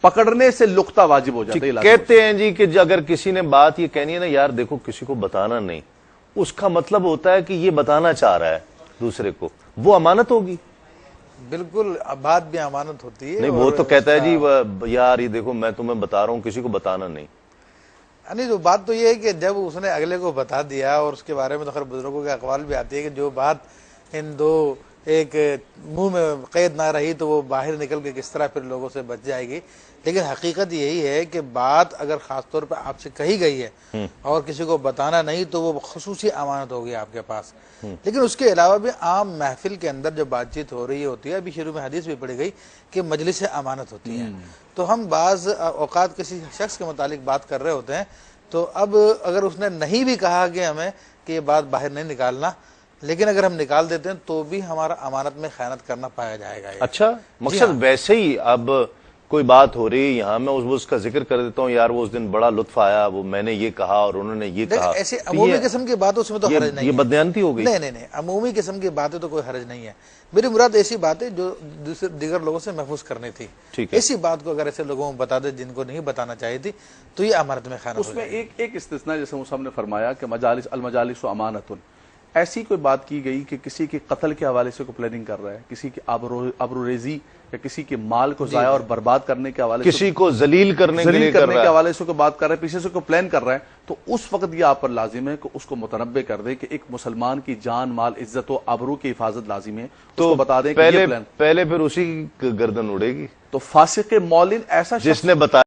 پکڑنے سے لقطہ واجب ہو جاتا ہے. کہتے ہیں جی کہ اگر کسی نے بات یہ کہنی ہے نا یار دیکھو کسی کو بتانا نہیں، اس کا مطلب ہوتا ہے کہ یہ بتانا چاہ رہا ہے دوسرے کو، وہ امانت ہوگی. بالکل، بات بھی امانت ہوتی ہے. نہیں وہ تو کہتا ہے جی یار یہ دیکھو میں تمہیں بتا رہا ہوں کسی کو بتانا نہیں. نہیں جو بات تو یہ ہے کہ جب اس نے اگلے کو بتا دیا، اور اس کے بارے میں تو خیر بزرگوں کے اقوال بھی آتی ہے کہ جو بات ان دو ایک منہ میں قید نہ رہی تو وہ باہر نکل کے کس طرح پھر لوگوں سے بچ جائے گی. لیکن حقیقت یہی ہے کہ بات اگر خاص طور پہ آپ سے کہی گئی ہے اور کسی کو بتانا نہیں تو وہ خصوصی امانت ہوگی آپ کے پاس. لیکن اس کے علاوہ بھی عام محفل کے اندر جو بات چیت ہو رہی ہوتی ہے، ابھی شروع میں حدیث بھی پڑھی گئی کہ مجلس امانت ہوتی ہے. تو ہم بعض اوقات کسی شخص کے متعلق بات کر رہے ہوتے ہیں، تو اب اگر اس نے نہیں بھی کہا کہ ہمیں کہ یہ بات باہر نہیں نکالنا، لیکن اگر ہم نکال دیتے ہیں تو بھی ہمارا امانت میں خیانت کرنا پایا جائے گا. اچھا مقصد ویسے ہی اب کوئی بات ہو رہی یہاں میں اس کا ذکر کر دیتا ہوں، یار وہ اس دن بڑا لطف آیا، وہ میں نے یہ کہا اور انہوں نے یہ کہا. ایسے عمومی قسم کی باتوں سے میں تو حرج نہیں ہے. یہ بددیانتی ہو گئی. نہیں، عمومی قسم کی باتیں تو کوئی حرج نہیں ہے. میری مراد ایسی باتیں جو دیگر لوگوں سے محفوظ کرنی تھی، ایسی بات کو اگر ایسے لوگوں کو بتا دے جن کو نہیں بتانا چاہیے تھی تو یہ امانت میں خیانت. اس میں ایک استثناء جیسے مصعب نے فرمایا کہ المجالس امانت، ایسی کوئی بات کی گئی کہ کسی کے قتل کے حوالے سے کوئی پلاننگ کر رہا ہے، کسی کی آبروریزی یا کسی کے مال کو ضائع اور برباد کرنے کے حوالے سے، کسی کو ذلیل کرنے کے حوالے سے کوئی بات کر رہا ہے، پیچھے سے کوئی پلان کر رہا ہے، تو اس وقت یہ آپ پر لازم ہے کہ اس کو متنبع کر دے کہ ایک مسلمان کی جان مال عزت و آبرو کی حفاظت لازم ہے. تو بتا دیں کہ یہ پلان پہلے پھر اسی کی گردن اڑے گی. تو فاسق مولن ایسا جس نے بتایا